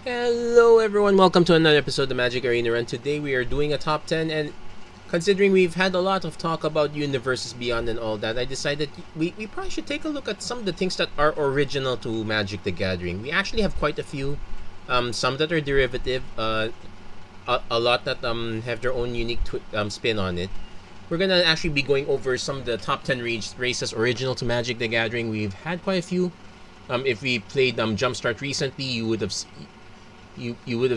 Hello everyone, welcome to another episode of the Magic Arena Run. Today we are doing a top 10, and considering we've had a lot of talk about Universes Beyond and all that, I decided we probably should take a look at some of the things that are original to Magic the Gathering. We actually have quite a few, some that are derivative, a lot that have their own unique spin on it. We're gonna actually be going over some of the top 10 races original to Magic the Gathering. We've had quite a few. If we played Jumpstart recently, you would have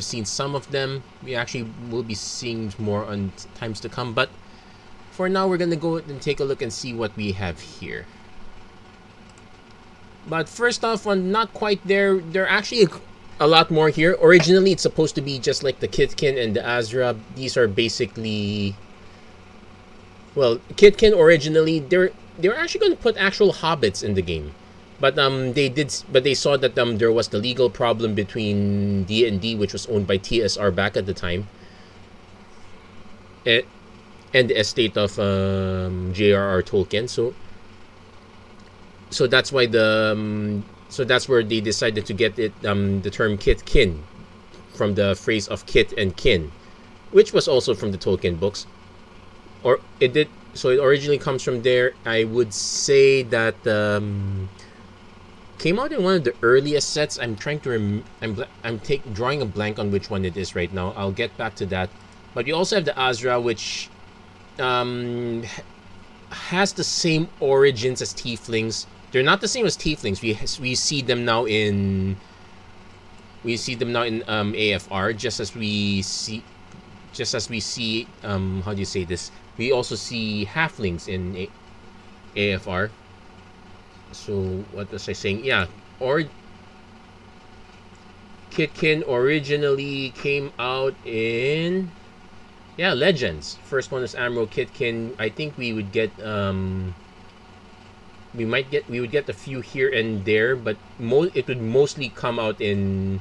seen some of them. We actually will be seeing more on times to come, but for now we're gonna go and take a look and see what we have here. But first off, on not quite there are actually a lot more here. Originally it's supposed to be just like the Kitkin and the Azra. These are basically, well, Kitkin originally they were actually going to put actual hobbits in the game. But they saw that there was the legal problem between D&D, which was owned by TSR back at the time, and the estate of J.R.R. Tolkien. So that's why that's where they decided to get it the term Kitkin from the phrase of kit and kin, which was also from the Tolkien books. Or it did. So it originally comes from there. I would say that came out in one of the earliest sets. I'm trying to drawing a blank on which one it is right now. I'll get back to that. But you also have the Azra, which has the same origins as Tieflings. They're not the same as Tieflings. We see them now in AFR, just as we see how do you say this? We also see halflings in AFR. So what was I saying? Yeah, Kitkin originally came out in Legends. First one is Amro Kitkin. I think we would get we would get a few here and there, but it would mostly come out in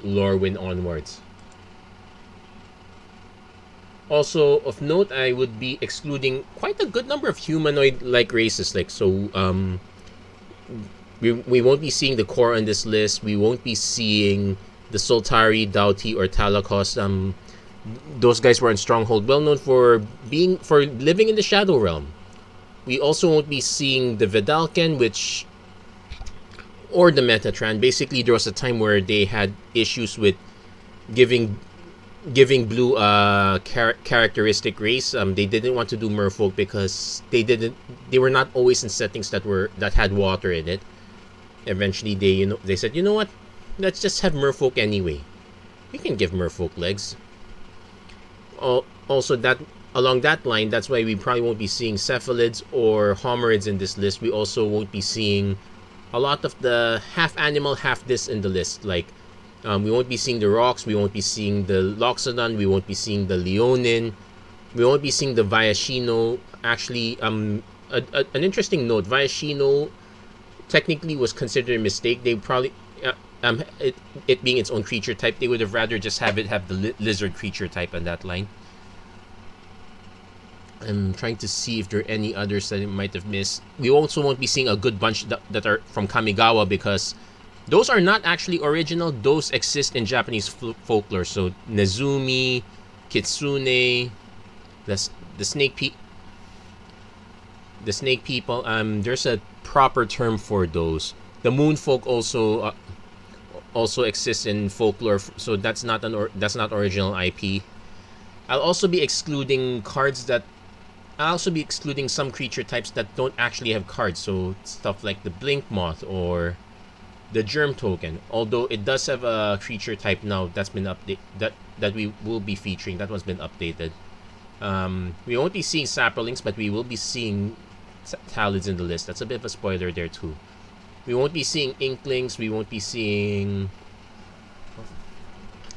Lorwyn onwards. Also of note, I would be excluding quite a good number of humanoid-like races. We won't be seeing the core on this list. We won't be seeing the Soltari, Doughty, or Talakos. Those guys were in Stronghold, well known for living in the Shadow Realm. We also won't be seeing the Vedalken, or the Metatran. Basically, there was a time where they had issues with giving blue characteristic race. They didn't want to do merfolk because they were not always in settings that had water in it. Eventually they said, you know what, let's just have merfolk anyway. We can give merfolk legs. Also, that along that line, that's why we probably won't be seeing cephalids or homerids in this list. We also won't be seeing a lot of the half animal, half this in the list. Like we won't be seeing the Rocks, we won't be seeing the Loxodon, we won't be seeing the Leonin, we won't be seeing the Viashino. Actually, an interesting note, Viashino technically was considered a mistake. They probably, it being its own creature type, they would have rather just have the lizard creature type on that line. I'm trying to see if there are any others that it might have missed. We also won't be seeing a good bunch that are from Kamigawa, because those are not actually original. Those exist in Japanese folklore. So Nezumi, Kitsune, the snake people. There's a proper term for those. The moon folk also exists in folklore. So that's not original IP. I'll also be excluding some creature types that don't actually have cards. So stuff like the Blink Moth or the Germ Token, although it does have a creature type now that's been updated, that we will be featuring. That one's been updated. We won't be seeing Saprolings, but we will be seeing Talids in the list. That's a bit of a spoiler there too. We won't be seeing Inklings. We won't be seeing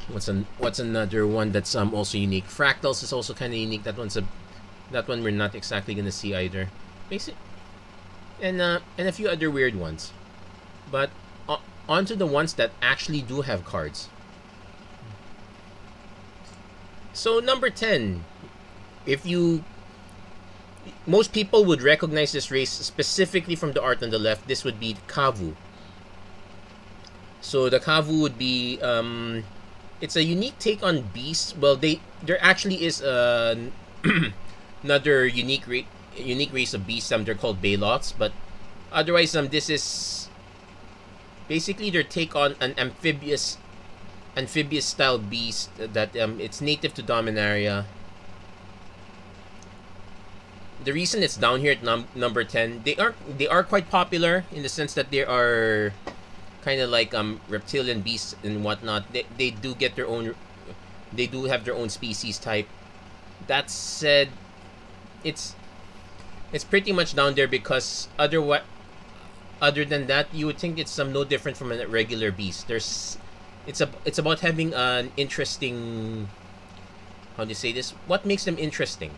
what's another one that's also unique. Fractals is also kind of unique. That one we're not exactly gonna see either. Basic, and a few other weird ones. But onto the ones that actually do have cards. So number 10, if you most people would recognize this race specifically from the art on the left. This would be Kavu. So the Kavu would be it's a unique take on beasts. Well, there actually is another unique race of beasts. They're called Balots, but otherwise this is basically their take on an amphibious style beast that it's native to Dominaria. The reason it's down here at number 10, they are quite popular in the sense that they are kind of like reptilian beasts and whatnot. They do get their own, they do have their own species type. That said, it's pretty much down there because other than that, you would think it's no different from a regular beast. It's about having an interesting, how do you say this? What makes them interesting?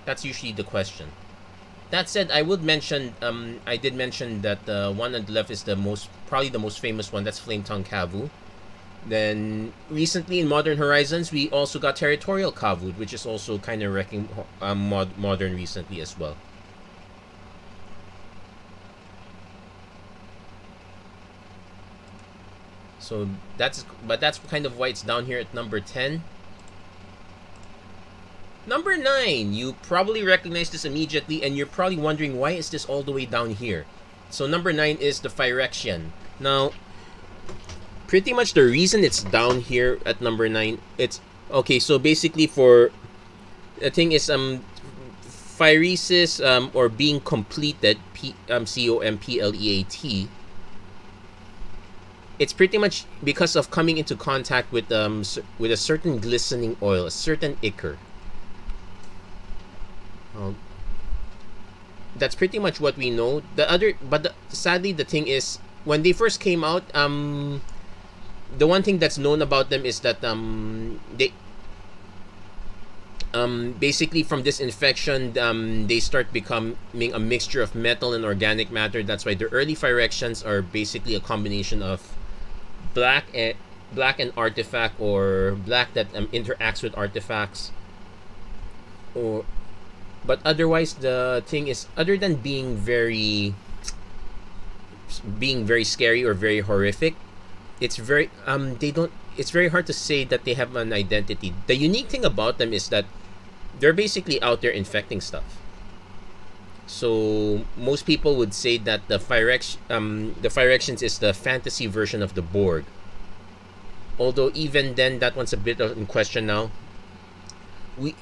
That's usually the question. That said, I would mention, I did mention that the one on the left is probably the most famous one. That's Flametongue Kavu. Then recently in Modern Horizons, we also got Territorial Kavu, which is also kind of wrecking modern recently as well. So that's kind of why it's down here at number 10. Number 9, you probably recognize this immediately, and you're probably wondering why is this all the way down here. So number 9 is the Phyrexian. Now, pretty much the reason it's down here at number 9, it's okay. So basically, for the thing is Phyresis or being completed, compleat. It's pretty much because of coming into contact with a certain glistening oil, a certain ichor. That's pretty much what we know. Sadly, the thing is, when they first came out, the one thing that's known about them is that they basically from this infection, they start becoming a mixture of metal and organic matter. That's why the early Phyrexians are basically a combination of black and artifact, or black that interacts with artifacts, but otherwise the thing is, other than being very scary or very horrific, it's very it's very hard to say that they have an identity. The unique thing about them is that they're basically out there infecting stuff. So most people would say that the Phyrexians is the fantasy version of the Borg. Although even then, that one's a bit in question now.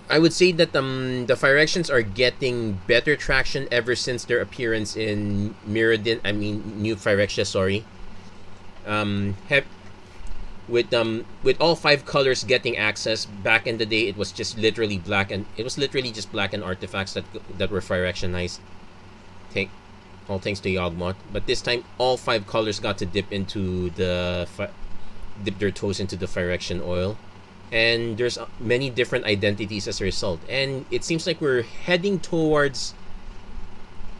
I would say that the Phyrexians are getting better traction ever since their appearance in New Phyrexia, sorry. With all 5 colors getting access. Back in the day, it was just literally black, and it was literally just black and artifacts that were Phyrexionized. All thanks to Yawgmoth. But this time, all 5 colors got to dip their toes into the Phyrexian oil, and there's many different identities as a result. And it seems like we're heading towards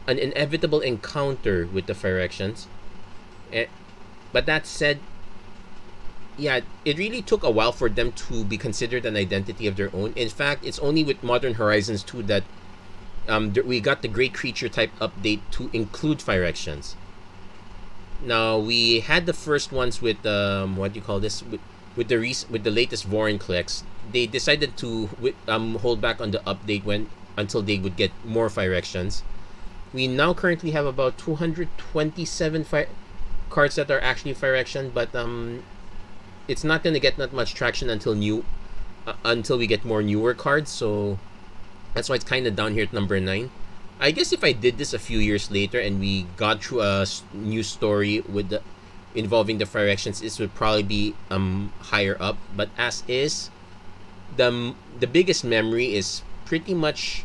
an inevitable encounter with the Phyrexians. But that said, yeah, it really took a while for them to be considered an identity of their own. In fact, it's only with Modern Horizons 2 that we got the Great Creature type update to include Phyrexians. Now, we had the first ones with what do you call this? With the latest Vorinclex. They decided to hold back on the update until they would get more Phyrexians. We now currently have about 227 cards that are actually Phyrexian, but it's not going to get that much traction until we get more newer cards. So that's why it's kind of down here at number 9. I guess if I did this a few years later and we got through a new story involving the Phyrexians, this would probably be higher up. But as is, the biggest memory is pretty much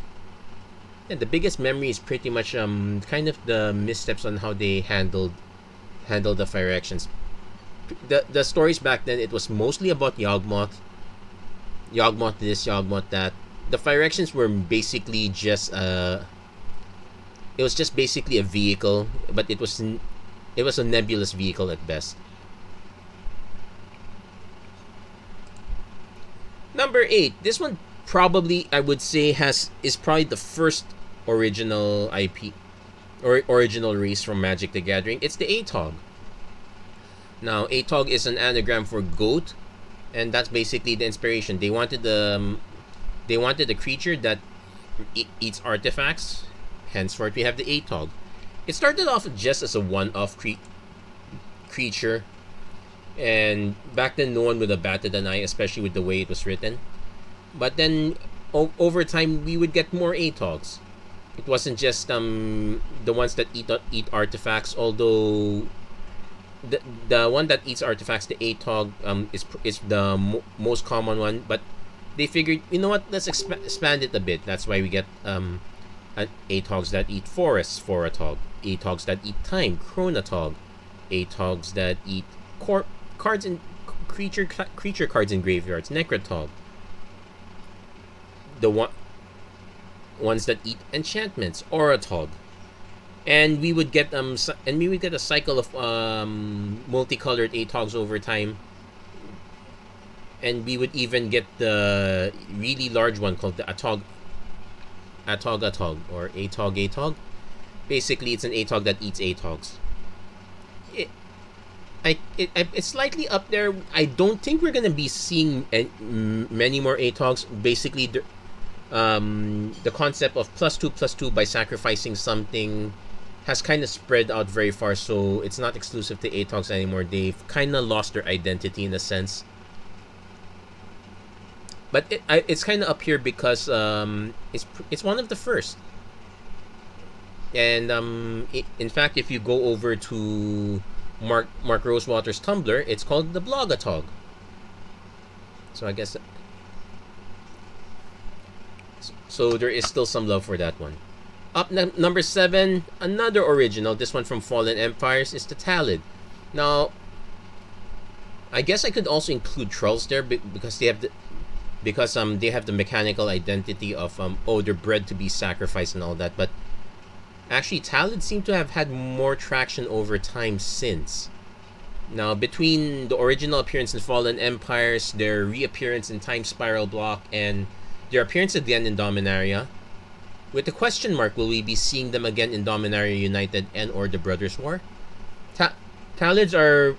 kind of the missteps on how they handled the Phyrexians. The stories back then, it was mostly about Yawgmoth this, Yawgmoth that. The Phyrexians were basically just it was just basically a vehicle, but it was a nebulous vehicle at best. Number 8, this one probably I would say is probably the first original IP or original race from Magic the Gathering. It's the Atog. Now, Atog is an anagram for goat, and that's basically the inspiration. They wanted a creature that eats artifacts. Henceforth, we have the Atog. It started off just as a one-off creature, and back then no one would have batted an eye, especially with the way it was written. But then over time we would get more Atogs. It wasn't just the ones that eat artifacts, although the one that eats artifacts, the Atog, is the most common one. But they figured, you know what, let's expand it a bit. That's why we get Atogs that eat forests, Foratog. Atogs that eat time, Chronatog. Atogs that eat cards in creature cards in graveyards, Necrotog. The ones that eat enchantments, Oratog. And we would get a cycle of multicolored Atogs over time. And we would even get the really large one called the Atog or Atog. Basically, it's an Atog that eats Atogs. It's slightly up there. I don't think we're gonna be seeing many more Atogs. Basically, the concept of +2/+2 by sacrificing something has kind of spread out very far, so it's not exclusive to Atogs anymore. They've kind of lost their identity in a sense. But it's kind of up here because it's one of the first. And in fact, if you go over to Mark Rosewater's Tumblr, it's called the Blogatog. So I guess so there is still some love for that one. Up number 7, another original. This one from Fallen Empires is the Talid. Now, I guess I could also include Trolls there because they have the mechanical identity of they're bred to be sacrificed and all that. But actually, Talid seem to have had more traction over time since. Now, between the original appearance in Fallen Empires, their reappearance in Time Spiral Block, and their appearance again in Dominaria, with the question mark, will we be seeing them again in Dominaria United and or the Brothers War? Talids are,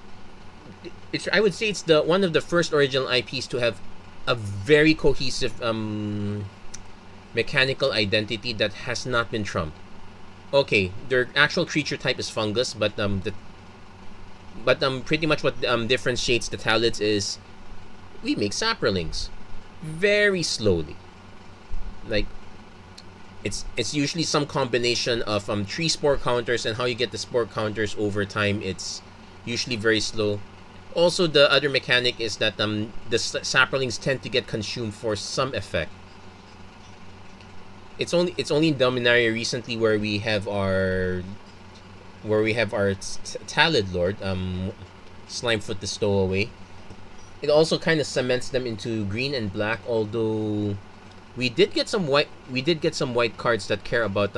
I would say it's one of the first original IPs to have a very cohesive mechanical identity that has not been trumped. Okay, their actual creature type is fungus, but pretty much what differentiates the Talids is we make saprolings very slowly. Like it's usually some combination of 3 spore counters, and how you get the spore counters over time, it's usually very slow. Also, the other mechanic is that the saprolings tend to get consumed for some effect. It's only in Dominaria recently where we have our Talid Lord, Slimefoot the Stowaway. It also kind of cements them into green and black, although we did get some white cards that care about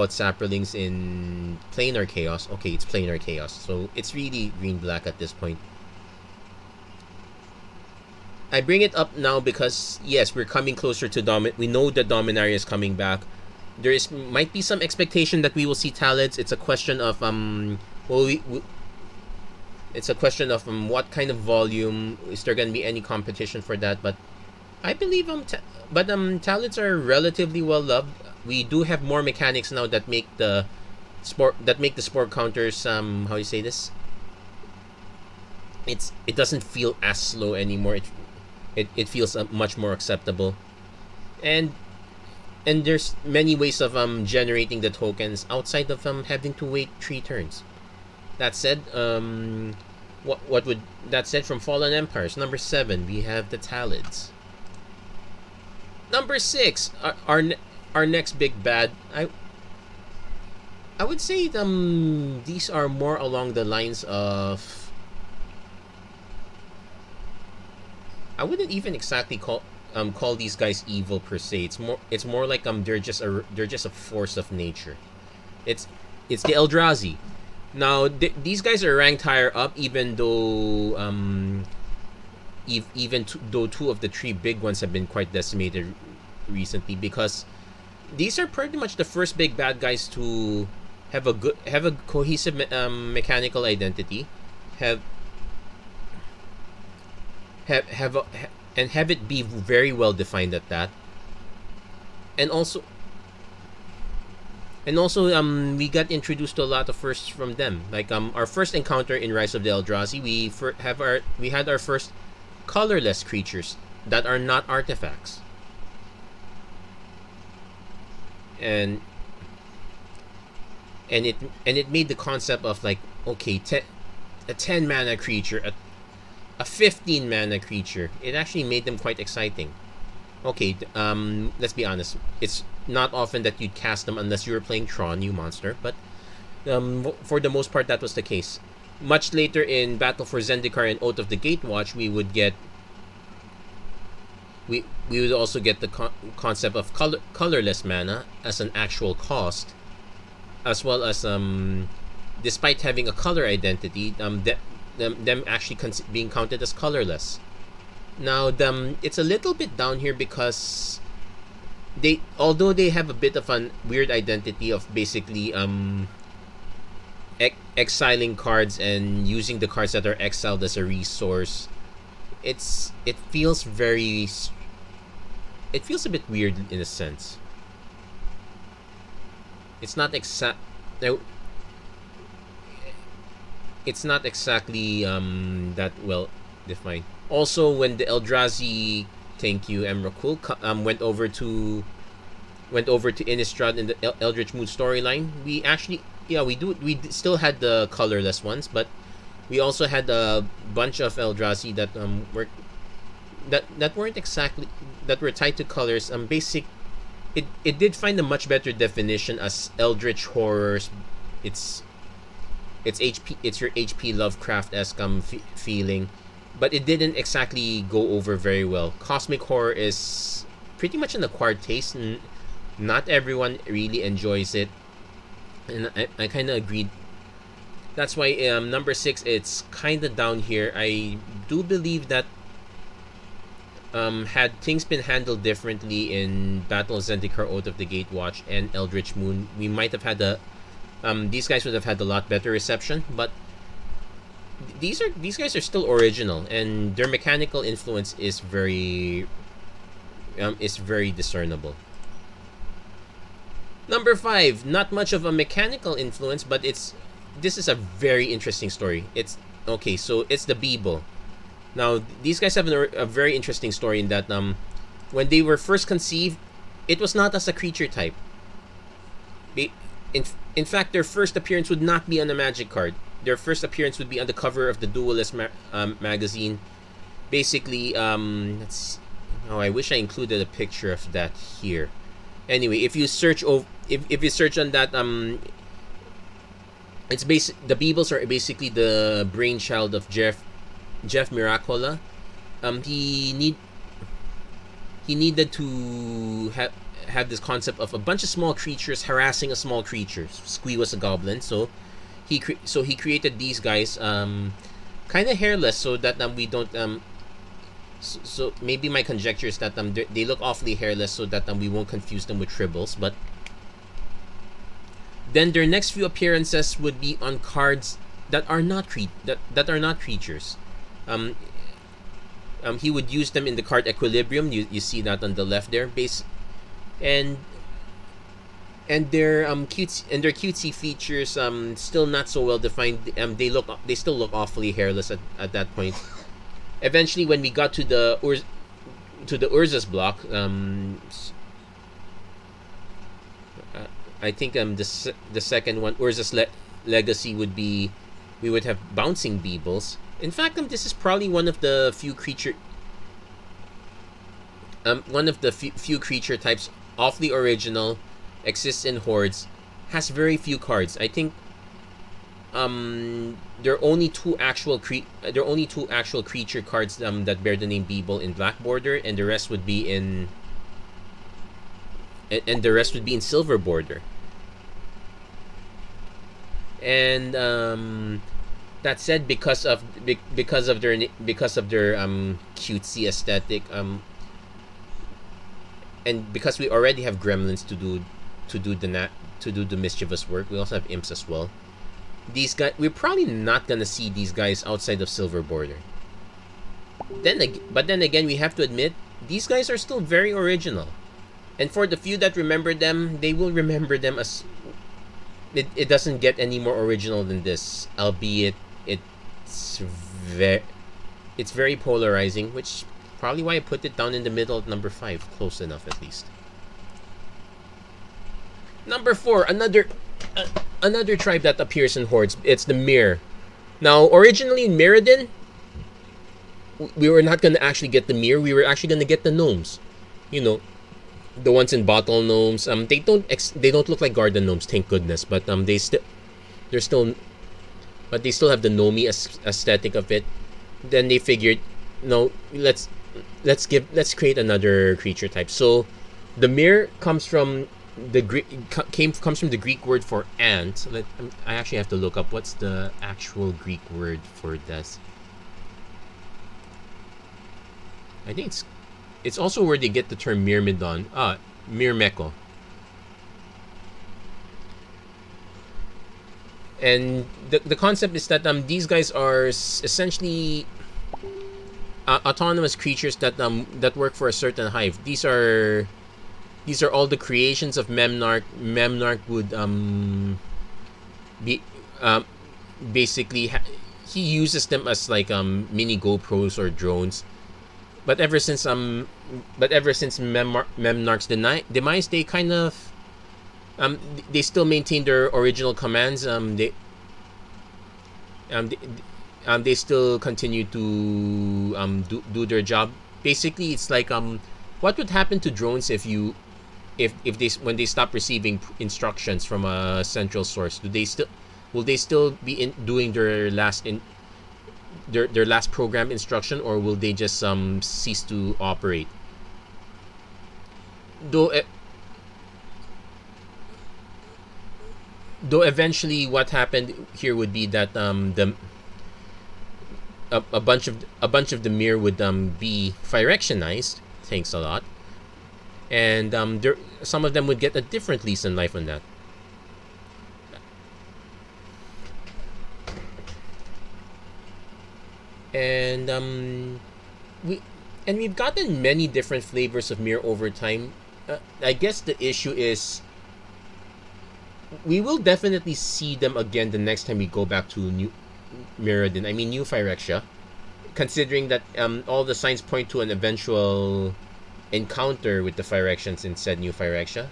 saprolings in Planar Chaos. Okay, it's Planar Chaos, so it's really green-black at this point. I bring it up now because, yes, we're coming closer to we know that Dominaria is coming back. There might be some expectation that we will see Talids. It's a question of it's a question of what kind of volume. Is there going to be any competition for that? But I believe Talids are relatively well loved. We do have more mechanics now that make the spore counters how you say this? It doesn't feel as slow anymore. It feels much more acceptable. And there's many ways of generating the tokens outside of having to wait 3 turns. That said, from Fallen Empires, number 7, we have the Talids. Number 6, our next big bad. I would say these are more along the lines of, I wouldn't even exactly call these guys evil per se. It's more like they're just a force of nature. It's the Eldrazi. Now these guys are ranked higher up, even though though 2 of the 3 big ones have been quite decimated recently, because these are pretty much the first big bad guys to have a cohesive mechanical identity, have and have it be very well defined at that, and also we got introduced to a lot of firsts from them. Like our first encounter in Rise of the Eldrazi, we had our first colorless creatures that are not artifacts, and it made the concept of like, okay, a 10 mana creature, a 15 mana creature. It actually made them quite exciting. Okay, let's be honest. It's not often that you'd cast them unless you were playing Tron, you monster. But for the most part, that was the case. Much later in Battle for Zendikar and Oath of the Gatewatch, we would also get the concept of colorless mana as an actual cost, as well as despite having a color identity, them actually being counted as colorless. Now, it's a little bit down here because although they have a bit of a weird identity of basically exiling cards and using the cards that are exiled as a resource, it feels a bit weird in a sense. It's not exactly that well defined. Also, when the Eldrazi, thank you, Emrakul, went over to Innistrad in the Eldritch Moon storyline, we actually, we still had the colorless ones, but we also had a bunch of Eldrazi that weren't exactly, that were tied to colors. It did find a much better definition as Eldritch Horrors. It's your HP Lovecraft-esque feeling, but it didn't exactly go over very well. Cosmic Horror is pretty much an acquired taste, and not everyone really enjoys it, and I kind of agreed. That's why number 6, it's kind of down here. I do believe that had things been handled differently in Battle of Zendikar, Oath of the Gatewatch, and Eldritch Moon, we might have had these guys would have had a lot better reception. But these guys are still original, and their mechanical influence is very discernible. Number 5, not much of a mechanical influence, but this is a very interesting story. It's okay, so it's the Beeble. Now, these guys have a very interesting story in that when they were first conceived, it was not as a creature type. In fact, their first appearance would not be on a Magic card. Their first appearance would be on the cover of the Duelist magazine. Basically, I wish I included a picture of that here. Anyway, if you search on that, the Beebles are basically the brainchild of Jeff Miracola. He needed to have this concept of a bunch of small creatures harassing a small creature. Squee was a goblin, so he created these guys, kind of hairless, so that we don't so maybe my conjecture is that they look awfully hairless, so that we won't confuse them with tribbles. But then their next few appearances would be on cards that are not creatures. He would use them in the card Equilibrium. You see that on the left there, and their cutesy features still not so well defined. They still look awfully hairless at that point. Eventually, when we got to the Urza's block, I think the second one, Urza's Legacy, would be, we would have Bouncing Beebles. In fact, this is probably one of the few creature types, awfully original, exists in Hordes, has very few cards. I think there are only two actual creature cards that bear the name Beeble in black border, and the rest would be in silver border. And that said, because of their cutesy aesthetic, and because we already have gremlins to do the mischievous work, we also have imps as well. These guys, we're probably not gonna see these guys outside of silver border. But then again, we have to admit these guys are still very original, and for the few that remember them, they will remember them as it doesn't get any more original than this, albeit it's very polarizing, which probably why I put it down in the middle at number 5, close enough at least. Number 4, another tribe that appears in hordes. It's the Mir. Now, originally in Mirrodin, we were not going to actually get the Mir. We were actually going to get the gnomes. You know, the ones in bottle gnomes. They don't look like garden gnomes, thank goodness. But they still have the gnomey aesthetic of it. Then they figured, no, let's create another creature type. So the Mir comes from the Greek word for ant. I actually have to look up what's the actual Greek word for this. I think it's also where they get the term Myrmidon. Myrmeko. And the concept is that these guys are essentially autonomous creatures that work for a certain hive. These are all the creations of Memnarch. Memnarch would basically he uses them as like mini GoPros or drones. But ever since Memnarch's demise, they kind of they still maintain their original commands. They still continue to do their job. Basically, it's like what would happen to drones if when they stop receiving instructions from a central source? Will they still be doing their last program instruction, or will they just cease to operate? Though eventually what happened here would be that a bunch of the Mir would be Phyrexionized, thanks a lot, and some of them would get a different lease in life on that. And we've gotten many different flavors of Mir over time. I guess the issue is we will definitely see them again the next time we go back to New Mirrodin. I mean New Phyrexia, considering that all the signs point to an eventual encounter with the Phyrexians in said New Phyrexia.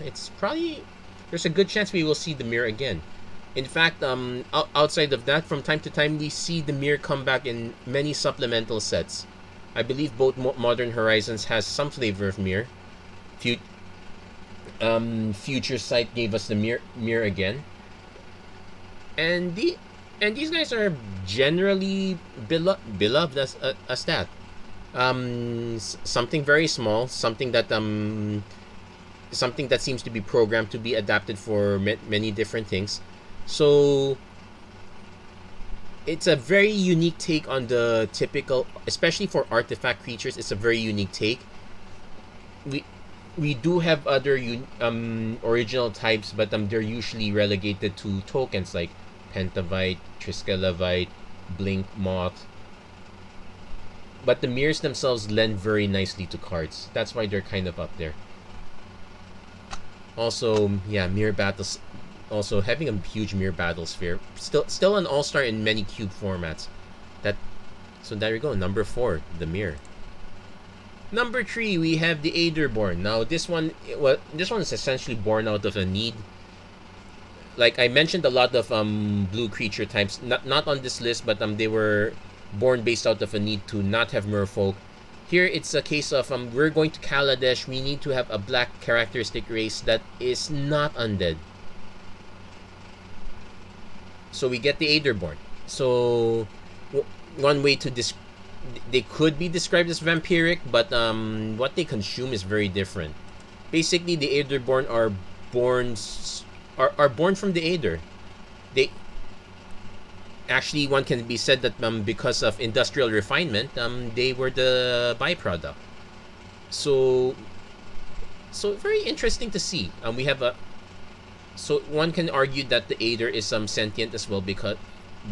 There's a good chance we will see the Mir again. In fact, outside of that, from time to time, we see the Mir come back in many supplemental sets. I believe both Modern Horizons has some flavor of Mir. Future Sight gave us the Mir again. And these guys are generally beloved as that. Something very small, something that seems to be programmed to be adapted for many different things. So it's a very unique take on the typical, especially for artifact creatures. It's a very unique take. We do have other original types, but they're usually relegated to tokens like Pentavite, Triskelievite, Blink Moth. But the Mirs themselves lend very nicely to cards. That's why they're kind of up there. Also, yeah, Mir battles. Also, having a huge Mir battle sphere. Still an all-star in many cube formats. So there you go. Number 4, the Mir. Number 3, we have the Aetherborn. Now, this one is essentially born out of a need. Like I mentioned, a lot of blue creature types, not on this list, but they were born based out of a need to not have merfolk. Here, it's a case of we're going to Kaladesh. We need to have a black characteristic race that is not undead. So we get the Aetherborn. So one way to they could be described as vampiric, but what they consume is very different. Basically, the Aetherborn are born from the Aether. They actually, one can be said that because of industrial refinement, they were the byproduct. So So very interesting to see. We have a so one can argue that the Aether is sentient as well because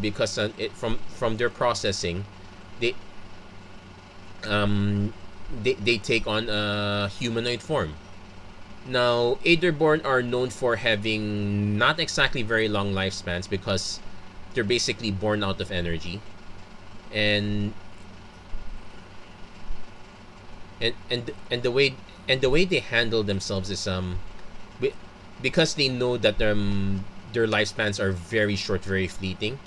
it from their processing, they they take on a humanoid form. Now, Aetherborn are known for having not exactly very long lifespans because they're basically born out of energy, and the way they handle themselves is because they know that their lifespans are very short, very fleeting.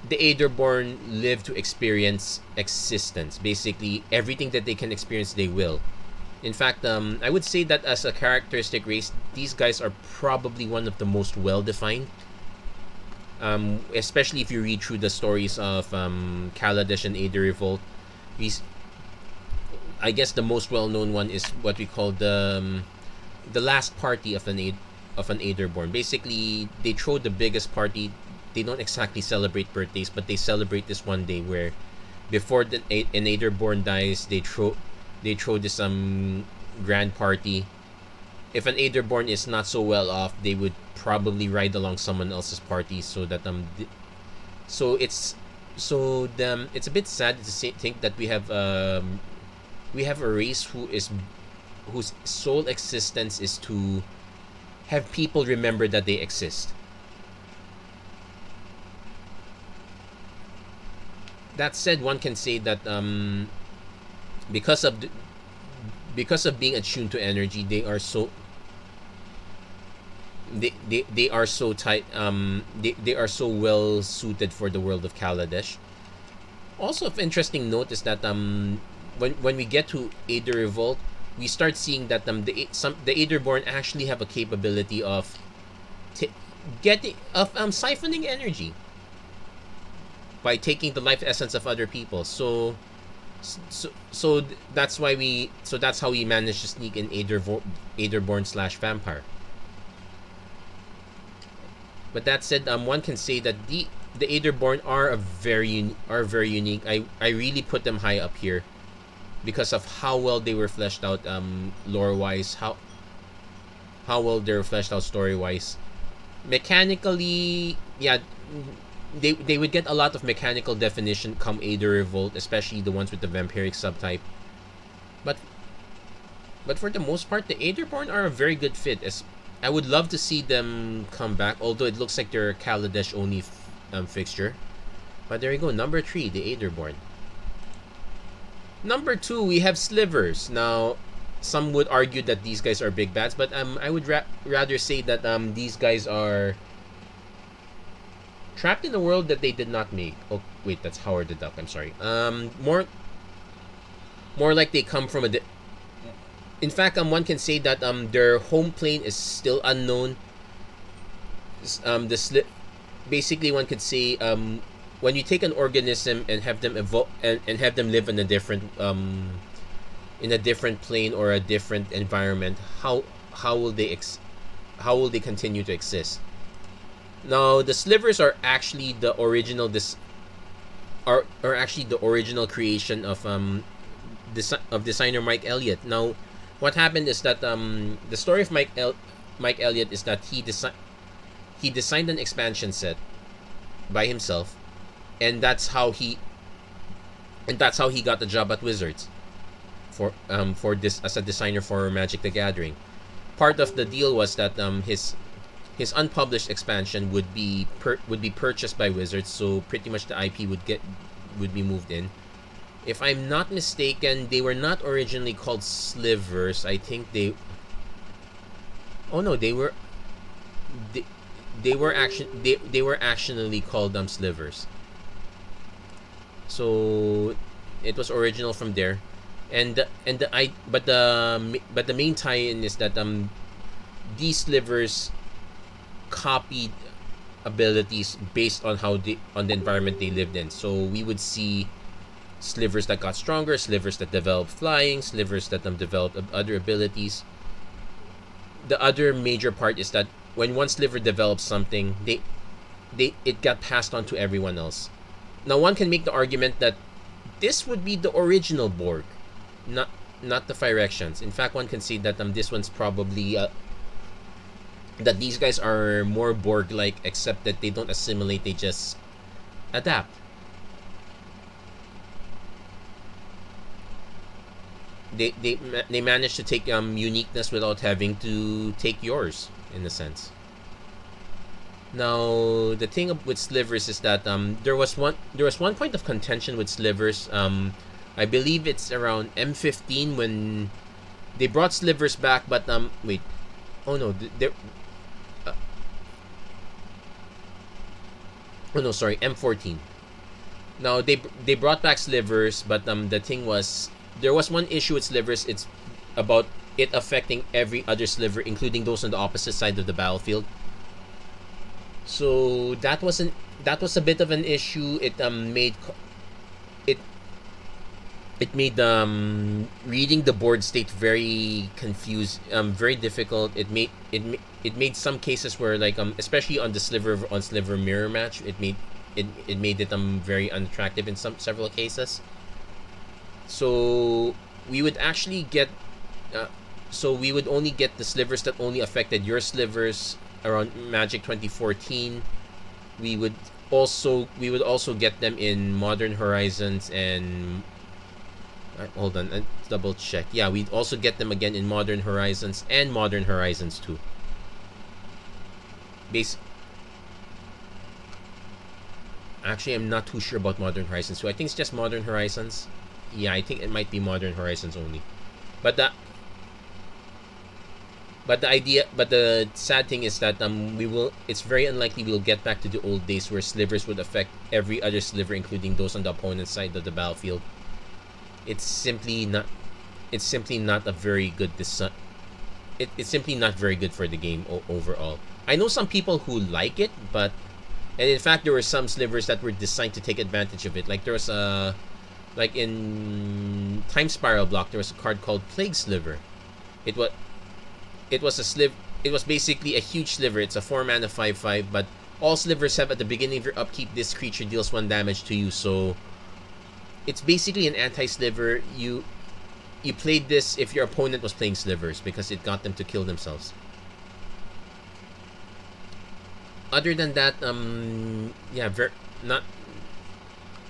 The Aetherborn live to experience existence. Basically, everything that they can experience, they will. In fact, I would say that as a characteristic race, these guys are probably one of the most well-defined. Especially if you read through the stories of Kaladesh and Aether Revolt. I guess the most well-known one is what we call the last party of an Aetherborn. Basically, they throw the biggest party. They don't exactly celebrate birthdays, but they celebrate this one day where, before an Aetherborn dies, they throw this grand party. If an Aetherborn is not so well off, they would probably ride along someone else's party, so that it's a bit sad to think that we have a race whose sole existence is to have people remember that they exist. That said, one can say that because of being attuned to energy, they are so tight. They are so well suited for the world of Kaladesh. Also, of interesting note is that when we get to Aether Revolt, we start seeing that the Aetherborn actually have a capability of siphoning energy by taking the life essence of other people. So that's how we managed to sneak in Aetherborn/vampire. But that said, one can say that the Aetherborn are very unique. I really put them high up here because of how well they were fleshed out lore wise, how well they're fleshed out story wise. Mechanically, yeah, they would get a lot of mechanical definition come Aether Revolt, especially the ones with the vampiric subtype. But for the most part, the Aetherborn are a very good fit. As I would love to see them come back, although it looks like they're a Kaladesh only fixture. But there you go, number 3, the Aetherborn. Number 2, we have Slivers. Now, some would argue that these guys are big bats, but I would rather say that these guys are trapped in a world that they did not make. Oh wait, that's Howard the Duck. I'm sorry. More like they come from in fact, one can say that their home plane is still unknown. Basically, one could say when you take an organism and have them evolve and have them live in a different plane or a different environment, how will they continue to exist? Now, the Slivers are actually the original creation of designer Mike Elliott. Now, what happened is that the story of Mike Elliott is that he designed an expansion set by himself, and that's how he got the job at Wizards for this as a designer for Magic the Gathering. Part of the deal was that his unpublished expansion would be purchased by Wizards, so pretty much the IP would be moved in. If I'm not mistaken, they were not originally called Slivers. I think they were actually called Slivers. So it was original from there, but the main tie-in is that these Slivers copied abilities based on the environment they lived in. So we would see Slivers that got stronger, Slivers that developed flying, Slivers that developed other abilities. The other major part is that when one Sliver develops something, it got passed on to everyone else. Now, one can make the argument that this would be the original Borg, not the Phyrexians. In fact, one can see that this one's probably that these guys are more Borg-like, except that they don't assimilate; they just adapt. They manage to take uniqueness without having to take yours, in a sense. Now the thing with Slivers is that there was one point of contention with Slivers. I believe it's around M15 when they brought Slivers back, but wait, oh no, oh no, sorry, M14. Now they brought back Slivers, but the thing was, there was one issue with Slivers. It's about it affecting every other sliver, including those on the opposite side of the battlefield. So that was a bit of an issue. It made reading the board state very confused, very difficult. It made some cases where, like, especially on the sliver mirror match, it made it very unattractive in several cases. So we would actually get we would only get the slivers that only affected your slivers around Magic 2014. We would also get them in Modern Horizons and hold on, let's double check. Yeah, we'd also get them again in Modern Horizons and Modern Horizons 2. Actually, I'm not too sure about Modern Horizons 2. I think it's just Modern Horizons. Yeah, I think it might be Modern Horizons only. But the sad thing is that it's very unlikely we'll get back to the old days where slivers would affect every other sliver, including those on the opponent's side of the battlefield. It's simply not a very good design. It's simply not very good for the game overall. I know some people who like it, and in fact there were some slivers that were designed to take advantage of it. Like there was like in Time Spiral block, there was a card called Plague Sliver. It was basically a huge sliver. It's a 4-mana 5/5, but all slivers have at the beginning of your upkeep, this creature deals 1 damage to you. So it's basically an anti-sliver. You played this if your opponent was playing slivers because it got them to kill themselves. Other than that,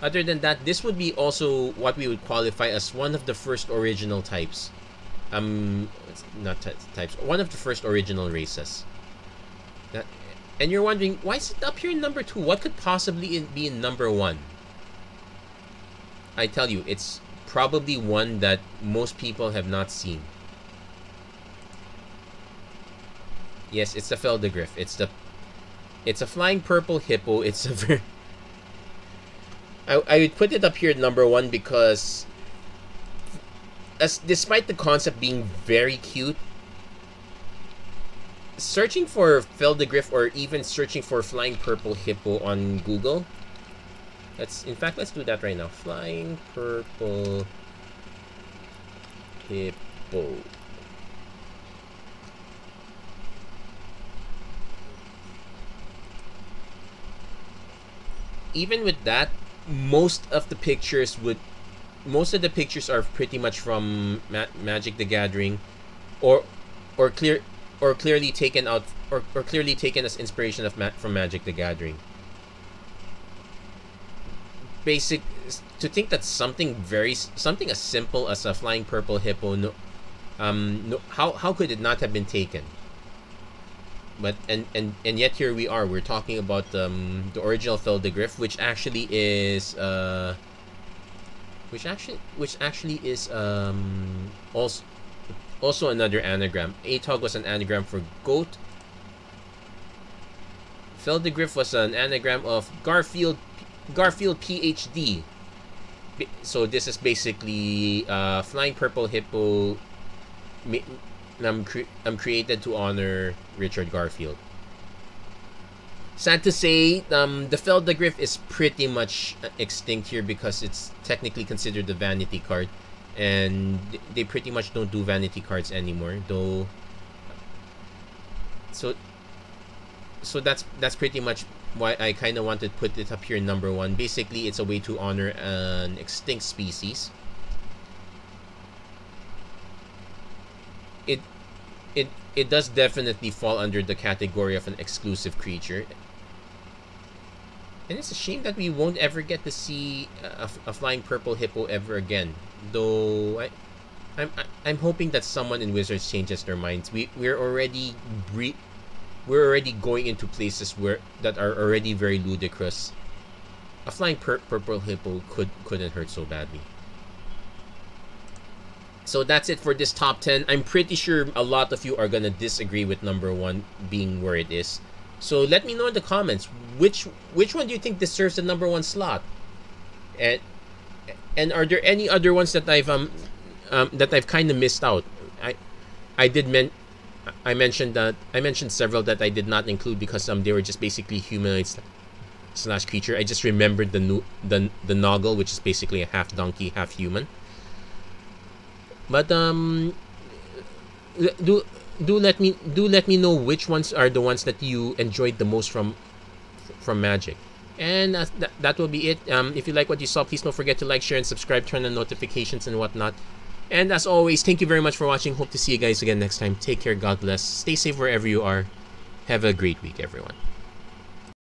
Other than that, this would be also what we would qualify as one of the first original types. Not types. One of the first original races. And you're wondering, why is it up here in number 2? What could possibly be in number 1? I tell you, it's probably one that most people have not seen. Yes, it's the Feldegriff. It's a flying purple hippo. It's a very... I would put it up here at number 1 because despite the concept being very cute, searching for Feldegriff or even searching for flying purple hippo on Google, let's do that right now. Flying purple hippo. Even with that, most of the pictures are pretty much from Magic the Gathering, or clearly taken as inspiration from Magic the Gathering. To think that something as simple as a flying purple hippo, how could it not have been taken? But and yet here we are. We're talking about the original Feldegriff, which actually is also another anagram. Atog was an anagram for goat. Feldegriff was an anagram of Garfield PhD. So this is basically flying purple hippo. I'm created to honor Richard Garfield. Sad to say, the Feldegriff is pretty much extinct here because it's technically considered a vanity card, and they pretty much don't do vanity cards anymore. Though, so that's pretty much why I kind of wanted to put it up here in number 1. Basically, it's a way to honor an extinct species. it does definitely fall under the category of an exclusive creature. And it's a shame that we won't ever get to see a flying purple hippo ever again. Though I'm hoping that someone in Wizards changes their minds. We're already going into places that are already very ludicrous. A flying purple hippo couldn't hurt so badly. So that's it for this top 10. I'm pretty sure a lot of you are gonna disagree with number 1 being where it is. So let me know in the comments which one do you think deserves the number 1 slot, and are there any other ones that I've kind of missed out? I mentioned several that I did not include because they were just basically humanoids / creature. I just remembered the Noggle, which is basically a half donkey, half human. But do let me know which ones are the ones that you enjoyed the most from Magic. And that will be it. If you like what you saw, please don't forget to like, share, and subscribe. Turn on notifications and whatnot. And as always, thank you very much for watching. Hope to see you guys again next time. Take care. God bless. Stay safe wherever you are. Have a great week, everyone.